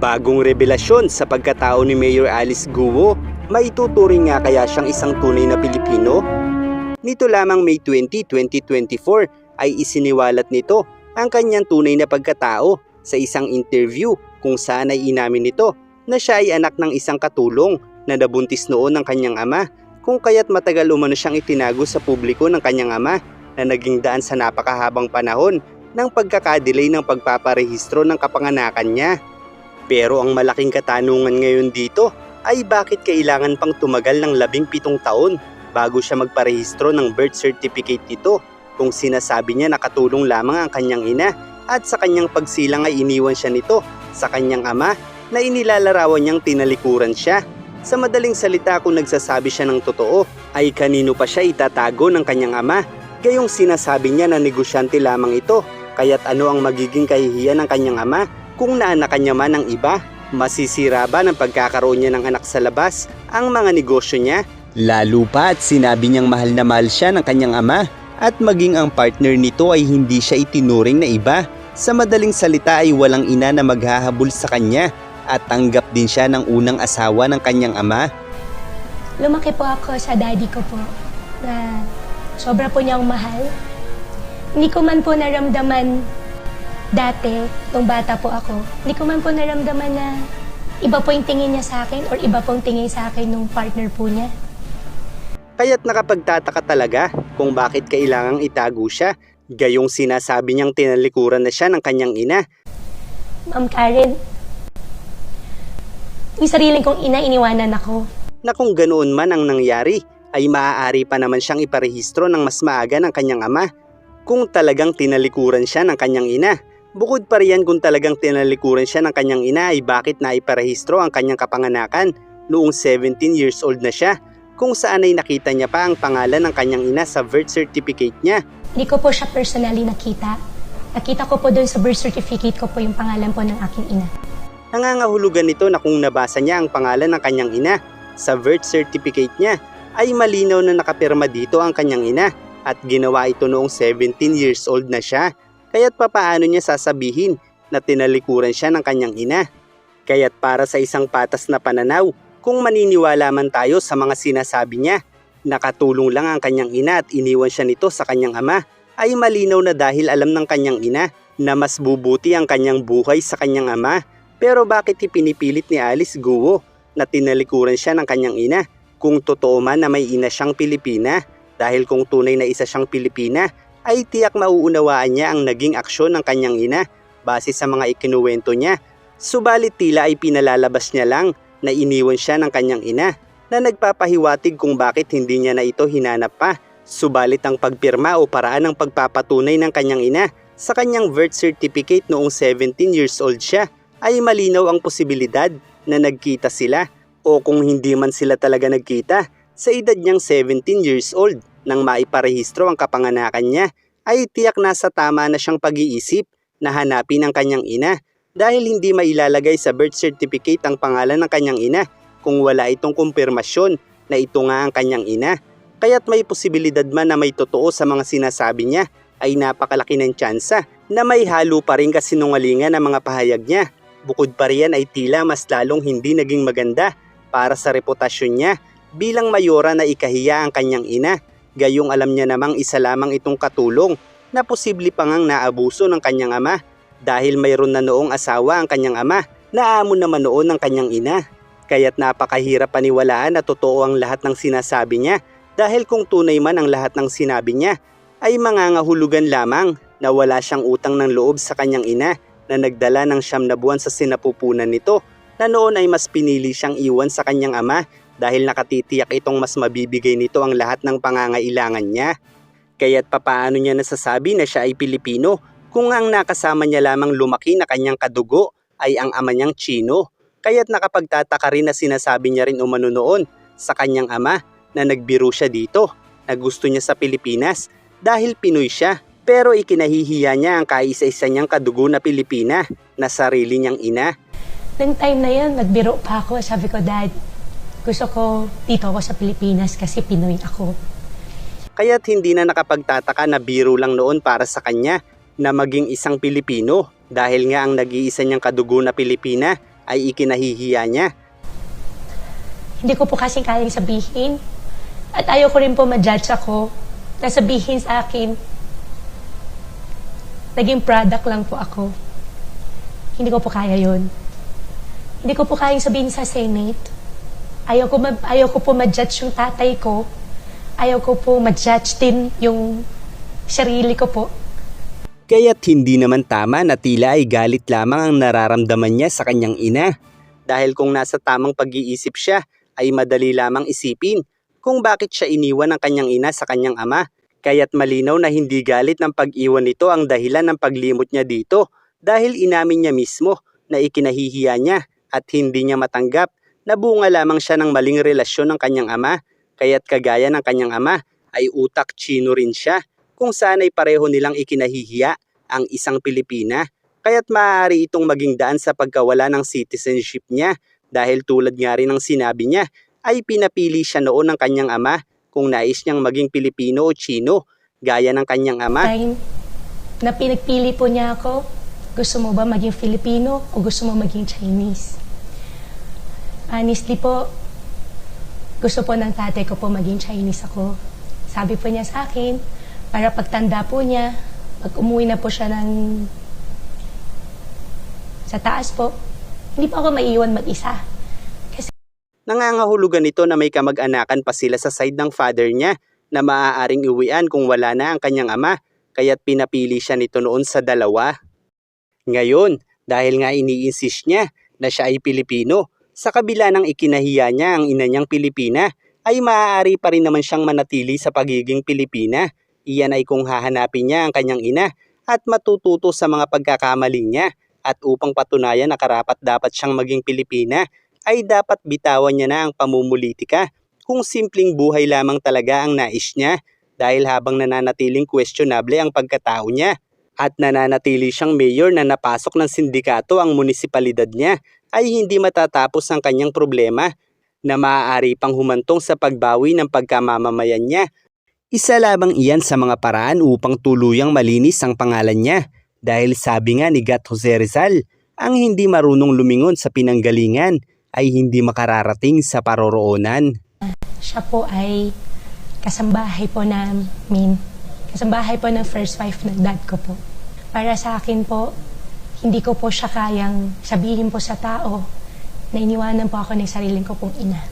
Bagong revelasyon sa pagkatao ni Mayor Alice Guo, maituturing nga kaya siyang isang tunay na Pilipino? Nito lamang May 20, 2024 ay isiniwalat nito ang kanyang tunay na pagkatao sa isang interview kung saan ay inamin nito na siya ay anak ng isang katulong na nabuntis noon ng kanyang ama, kung kaya't matagal umano siyang itinago sa publiko ng kanyang ama na naging daan sa napakahabang panahon ng pagkakadelay ng pagpaparehistro ng kapanganakan niya. Pero ang malaking katanungan ngayon dito ay bakit kailangan pang tumagal ng 17 taon bago siya magparehistro ng birth certificate nito kung sinasabi niya nakatulong lamang ang kanyang ina at sa kanyang pagsilang ay iniwan siya nito sa kanyang ama na inilalarawan niyang tinalikuran siya. Sa madaling salita, kung nagsasabi siya ng totoo ay kanino pa siya itatago ng kanyang ama, gayong sinasabi niya na negosyante lamang ito, kaya't ano ang magiging kahihiyan ng kanyang ama kung naanakan niya man ng iba? Masisira ba ng pagkakaroon niya ng anak sa labas ang mga negosyo niya? Lalo pa at sinabi niyang mahal na mahal siya ng kanyang ama at maging ang partner nito ay hindi siya itinuring na iba. Sa madaling salita ay walang ina na maghahabol sa kanya at tanggap din siya ng unang asawa ng kanyang ama. Lumaki po ako sa daddy ko po na sobra po niyang mahal. Hindi ko man po naramdaman dati, nung bata po ako, hindi ko man po naramdaman na iba po yung tingin niya sa akin or iba po yung tingin sa akin nung partner po niya. Kaya't nakapagtataka talaga kung bakit kailangang itago siya, gayong sinasabi niyang tinalikuran na siya ng kanyang ina. Ma'am Karen, yung sariling kong ina, iniwanan ako. Na kung ganoon man ang nangyari, ay maaari pa naman siyang iparehistro ng mas maaga ng kanyang ama kung talagang tinalikuran siya ng kanyang ina. Bukod pa riyan, kung talagang tinalikuran siya ng kanyang ina ay bakit naiparehistro ang kanyang kapanganakan noong 17 years old na siya, kung saan ay nakita niya pa ang pangalan ng kanyang ina sa birth certificate niya. Hindi ko po siya personally nakita. Nakita ko po doon sa birth certificate ko po yung pangalan po ng aking ina. Nangangahulugan nito na kung nabasa niya ang pangalan ng kanyang ina sa birth certificate niya, ay malinaw na nakapirma dito ang kanyang ina at ginawa ito noong 17 years old na siya. Kaya't papaano niya sasabihin na tinalikuran siya ng kanyang ina? Kaya't para sa isang patas na pananaw, kung maniniwala man tayo sa mga sinasabi niya, nakatulong lang ang kanyang ina at iniwan siya nito sa kanyang ama, ay malinaw na dahil alam ng kanyang ina na mas bubuti ang kanyang buhay sa kanyang ama. Pero bakit ipinipilit ni Alice Guo na tinalikuran siya ng kanyang ina kung totoo man na may ina siyang Pilipina? Dahil kung tunay na isa siyang Pilipina, ay tiyak mauunawaan niya ang naging aksyon ng kanyang ina base sa mga ikinuwento niya. Subalit tila ay pinalalabas niya lang na iniwan siya ng kanyang ina na nagpapahiwatig kung bakit hindi niya na ito hinanap pa. Subalit ang pagpirma o paraan ng pagpapatunay ng kanyang ina sa kanyang birth certificate noong 17 years old siya, ay malinaw ang posibilidad na nagkita sila, o kung hindi man sila talaga nagkita, sa edad niyang 17 years old nang maiparehistro ang kapanganakan niya, ay tiyak nasa tama na siyang pag-iisip na hanapin ang kanyang ina dahil hindi mailalagay sa birth certificate ang pangalan ng kanyang ina kung wala itong kumpirmasyon na ito nga ang kanyang ina. Kaya't may posibilidad man na may totoo sa mga sinasabi niya, ay napakalaki ng tsansa na may halo pa rin kasinungalingan ng mga pahayag niya. Bukod pa riyan ay tila mas lalong hindi naging maganda para sa reputasyon niya bilang mayora na ikahiya ang kanyang ina, gayong alam niya namang isa lamang itong katulong na posible pa ngang naabuso ng kanyang ama dahil mayroon na noong asawa ang kanyang ama na amo naman noon ng kanyang ina. Kaya't napakahirap paniwalaan na totoo ang lahat ng sinasabi niya dahil kung tunay man ang lahat ng sinabi niya ay mangangahulugan lamang na wala siyang utang ng loob sa kanyang ina na nagdala ng 9 na buwan sa sinapupunan nito, na noon ay mas pinili siyang iwan sa kanyang ama dahil nakatitiyak itong mas mabibigay nito ang lahat ng pangangailangan niya. Kaya't papaano niya nasasabi na siya ay Pilipino kung ang nakasama niya lamang lumaki na kanyang kadugo ay ang ama niyang Tsino? Kaya't nakapagtataka rin na sinasabi niya rin umano noon sa kanyang ama na nagbiro siya dito, na gusto niya sa Pilipinas dahil Pinoy siya. Pero ikinahihiya niya ang kaisa-isa niyang kadugo na Pilipina na sarili niyang ina. Nung time na yun, nagbiro pa ako. Sabi ko, Dad, gusto ko dito ako sa Pilipinas kasi Pinoy ako. Kaya't hindi na nakapagtataka na biro lang noon para sa kanya na maging isang Pilipino dahil nga ang nag-iisa niyang kadugo na Pilipina ay ikinahihiya niya. Hindi ko po kasing kayang sabihin. At ayaw ko rin po ma-judge ako na sabihin sa akin, naging product lang po ako. Hindi ko po kaya yun. Hindi ko po kayang sabihin sa Senate. Ayaw ko po ma-judge yung tatay ko. Ayaw ko po ma-judge din yung sarili ko po. Kaya't hindi naman tama na tila ay galit lamang ang nararamdaman niya sa kanyang ina. Dahil kung nasa tamang pag-iisip siya, ay madali lamang isipin kung bakit siya iniwan ng kanyang ina sa kanyang ama. Kaya't malinaw na hindi galit ng pag-iwan nito ang dahilan ng paglimot niya dito dahil inamin niya mismo na ikinahihiya niya at hindi niya matanggap na bunga lamang siya ng maling relasyon ng kanyang ama. Kaya't kagaya ng kanyang ama ay utak Chino rin siya kung saan ay pareho nilang ikinahihiya ang isang Pilipina. Kaya't maaari itong maging daan sa pagkawala ng citizenship niya dahil tulad nga rin ng sinabi niya ay pinapili siya noon ng kanyang ama kung nais niyang maging Pilipino o Chino gaya ng kanyang ama. Time na pinagpili po niya ako, gusto mo ba maging Filipino o gusto mo maging Chinese? Honestly po, gusto po ng tatay ko po maging Chinese ako. Sabi po niya sa akin, para pagtanda po niya, pag umuwi na po siya sa taas po, hindi po ako maiiwan mag-isa. Nangangahulugan ito na may kamag-anakan pa sila sa side ng father niya na maaaring uwian kung wala na ang kanyang ama, kaya't pinapili siya nito noon sa dalawa. Ngayon, dahil nga ini-insist niya na siya ay Pilipino, sa kabila ng ikinahiya niya ang ina niyang Pilipina, ay maaari pa rin naman siyang manatili sa pagiging Pilipina. Iyan ay kung hahanapin niya ang kanyang ina at matututo sa mga pagkakamali niya, at upang patunayan na karapat dapat siyang maging Pilipina, ay dapat bitawan niya na ang pamumulitika kung simpleng buhay lamang talaga ang nais niya dahil habang nananatiling questionable ang pagkatao niya at nananatili siyang mayor na napasok ng sindikato ang munisipalidad niya ay hindi matatapos ang kanyang problema na maaari pang humantong sa pagbawi ng pagkamamamayan niya. Isa lamang iyan sa mga paraan upang tuluyang malinis ang pangalan niya dahil sabi nga ni Gat Jose Rizal, ang hindi marunong lumingon sa pinanggalingan ay hindi makararating sa paroroonan. Siya po ay kasambahay po namin. Kasambahay po ng first wife ng dad ko po. Para sa akin po, hindi ko po siya kayang sabihin po sa tao na iniwanan po ako ng sariling ko pong ina.